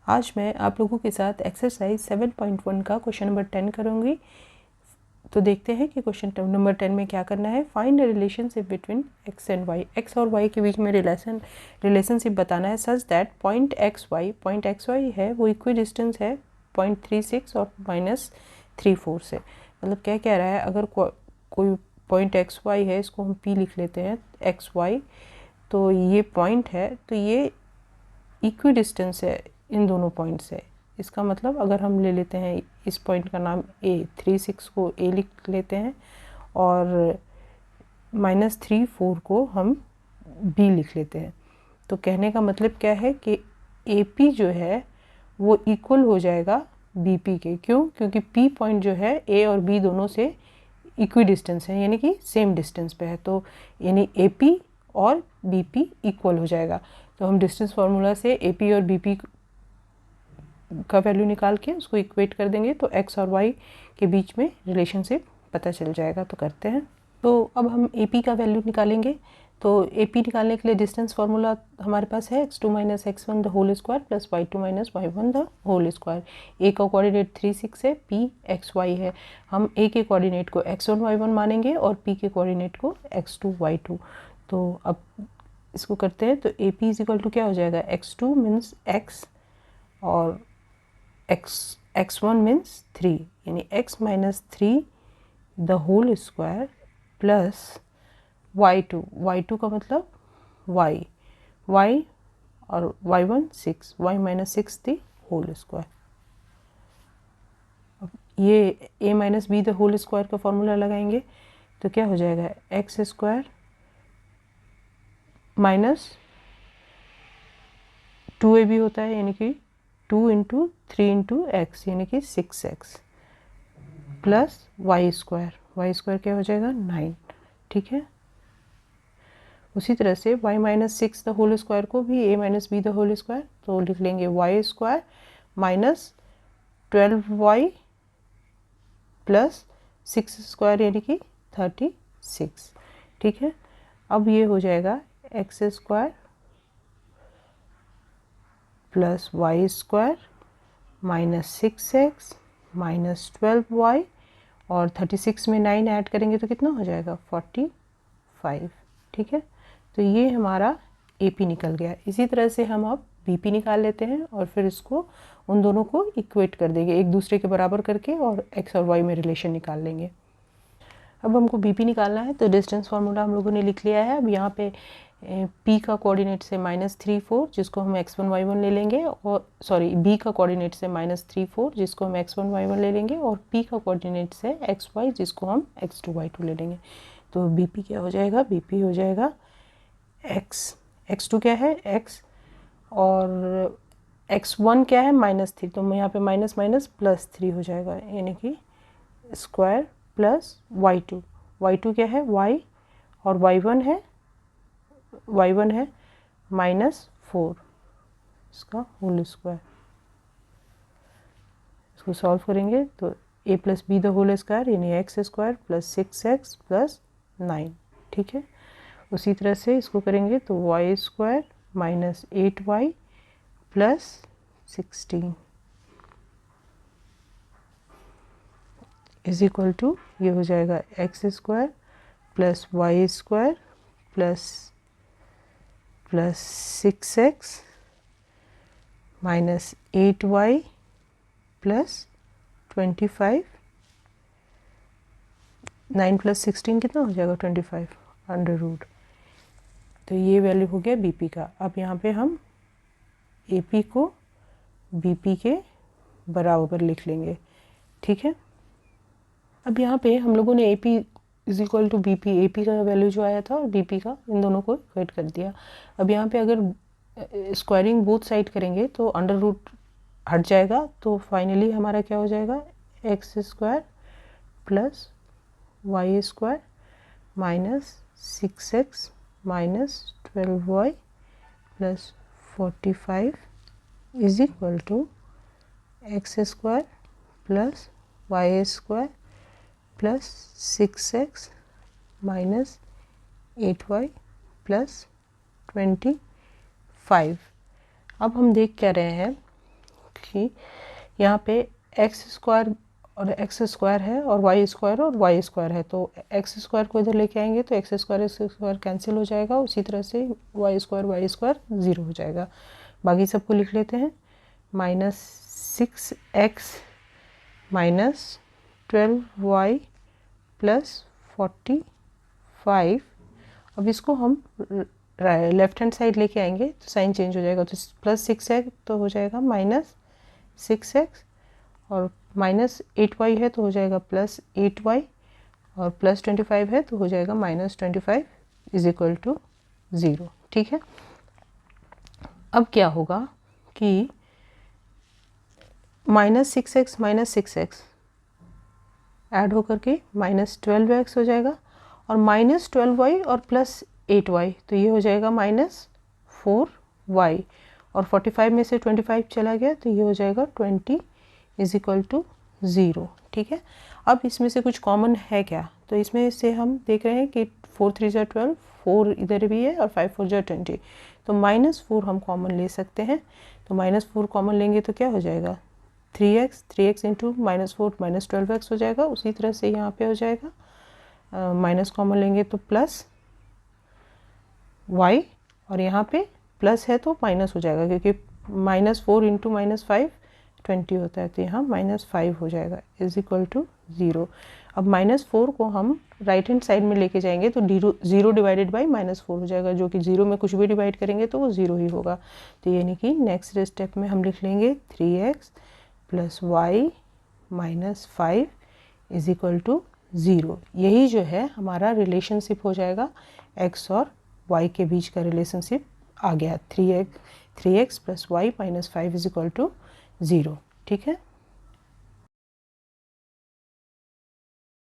आज मैं आप लोगों के साथ एक्सरसाइज 7.1 का क्वेश्चन नंबर 10 करूँगी। तो देखते हैं कि क्वेश्चन नंबर 10 में क्या करना है। Find the relationship between X and Y. X और वाई के बीच में रिलेशनशिप बताना है such that point X Y है वो इक्वी डिस्टेंस है 0.36 और -34 से। मतलब क्या कह रहा है, अगर कोई पॉइंट एक्स वाई है, इसको हम पी लिख लेते हैं एक्स वाई, तो ये पॉइंट है तो ये इक्वी डिस्टेंस है इन दोनों पॉइंट से। इसका मतलब अगर हम ले लेते हैं इस पॉइंट का नाम ए, 36 को ए लिख लेते हैं और -34 को हम बी लिख लेते हैं। तो कहने का मतलब क्या है कि ए पी जो है वो इक्वल हो जाएगा बी पी के। क्यों? क्योंकि पी पॉइंट जो है ए और बी दोनों से इक्वी डिस्टेंस है, यानी कि सेम डिस्टेंस पे है। तो यानी ए पी और बी पी इक्वल हो जाएगा। तो हम डिस्टेंस फार्मूला से ए पी और बी पी का वैल्यू निकाल के उसको इक्वेट कर देंगे तो एक्स और वाई के बीच में रिलेशनशिप पता चल जाएगा। तो करते हैं। तो अब हम ए पी का वैल्यू निकालेंगे। तो ए पी निकालने के लिए डिस्टेंस फार्मूला हमारे पास है x2 - x1 the whole square plus y2 - y1 the whole square. A का कोऑर्डिनेट 36 है, पी एक्स वाई है। हम ए के कोऑर्डिनेट को x1 y1 मानेंगे और पी के कोऑर्डिनेट को x2 y2। तो अब इसको करते हैं। तो A P is equal to क्या हो जाएगा, x2 मीन्स x और x1 मीन्स 3, यानी x - 3 the whole square plus y2 का मतलब y और y1 6, y - 6 the whole square. अब ये a - b the whole square का फॉर्मूला लगाएंगे तो क्या हो जाएगा, एक्स स्क्वायर माइनस 2ab होता है, यानी कि 2 × 3 × x यानी कि 6x प्लस वाई स्क्वायर क्या हो जाएगा 9। ठीक है। उसी तरह से y - 6 द होल स्क्वायर को भी a - b the whole square, तो लिख लेंगे y square minus 12y plus 6 square यानी कि 36। ठीक है। अब ये हो जाएगा X square plus Y square minus 6x minus 12y और 36 में 9 ऐड करेंगे तो कितना हो जाएगा 45। ठीक है। तो ये हमारा ए पी निकल गया। इसी तरह से हम अब बी पी निकाल लेते हैं और फिर इसको उन दोनों को इक्वेट कर देंगे एक दूसरे के बराबर करके और एक्स और वाई में रिलेशन निकाल लेंगे। अब हमको बी पी निकालना है तो डिस्टेंस फार्मूला हम लोगों ने लिख लिया है। अब यहाँ पे P का कोऑर्डिनेट से -34 जिसको हम x1 y1 ले लेंगे, और सॉरी B का कोऑर्डिनेट से -34 जिसको हम x1 y1 ले लेंगे, और P का कोऑर्डिनेट से xy जिसको हम x2 y2 ले लेंगे। तो BP क्या हो जाएगा, BP हो जाएगा x2 क्या है x और x1 क्या है -3, तो यहाँ पे माइनस माइनस प्लस 3 हो जाएगा, यानी कि स्क्वायर प्लस y2 क्या है y और y1 है -4 इसका होल स्क्वायर। इसको सॉल्व करेंगे तो a + b the whole square यानी x square plus 6x plus 9। ठीक है। उसी तरह से इसको करेंगे तो y square minus 8y plus 16 is equal to ये हो जाएगा X square plus Y square plus 6x minus 8y plus 25। 9 + 16 कितना हो जाएगा 25 √। तो ये वैल्यू हो गया बीपी का। अब यहाँ पे हम एपी को बीपी के बराबर लिख लेंगे। ठीक है। अब यहाँ पे हम लोगों ने AP is equal to B P, A P का वैल्यू जो आया था और बी पी का, इन दोनों को इक्वेट कर दिया। अब यहाँ पे अगर स्क्वायरिंग बोथ साइड करेंगे तो अंडर रूट हट जाएगा, तो फाइनली हमारा क्या हो जाएगा X square plus Y square minus 6x minus 12y plus 45 is equal to X square plus Y square plus 6x minus 8y plus 25। अब हम देख क्या रहे हैं कि यहाँ पे एक्स स्क्वायर और एक्स स्क्वायर है और वाई स्क्वायर है, तो एक्स स्क्वायर को इधर लेके आएंगे तो एक्स स्क्वायर कैंसिल हो जाएगा। उसी तरह से वाई स्क्वायर 0 हो जाएगा। बाकी सबको लिख लेते हैं। -6x minus 12y plus 45। अब इसको हम लेफ्ट हैंड साइड लेके आएंगे तो साइन चेंज हो जाएगा, तो +6 है तो हो जाएगा -6x, और -8y है तो हो जाएगा +8y, और +25 है तो हो जाएगा -25 = 0। ठीक है। अब क्या होगा कि -6x ऐड होकर के -12x हो जाएगा, और -12y और +8y तो ये हो जाएगा -4y, और 45 में से 25 चला गया तो ये हो जाएगा 20 = 0। ठीक है। अब इसमें से कुछ कॉमन है क्या, तो इसमें से हम देख रहे हैं कि 4 3 = 12, 4 इधर भी है और 5 4 = 20, तो -4 हम कॉमन ले सकते हैं। तो -4 कॉमन लेंगे तो क्या हो जाएगा 3x इंटू -4 -12x हो जाएगा। उसी तरह से यहाँ पे हो जाएगा माइनस कॉमन लेंगे तो प्लस y, और यहाँ पे प्लस है तो माइनस हो जाएगा, क्योंकि -4 इंटू -5 20 होता है, तो यहाँ -5 हो जाएगा = 0। अब -4 को हम राइट हैंड साइड में लेके जाएंगे तो 0 डिवाइडेड बाई -4 हो जाएगा, जो कि 0 में कुछ भी डिवाइड करेंगे तो वो 0 ही होगा। तो यानी कि नेक्स्ट स्टेप में हम लिख लेंगे 3x + y - 5 = 0। यही जो है हमारा रिलेशनशिप हो जाएगा, x और y के बीच का रिलेशनशिप आ गया 3x + y - 5 = 0। ठीक है।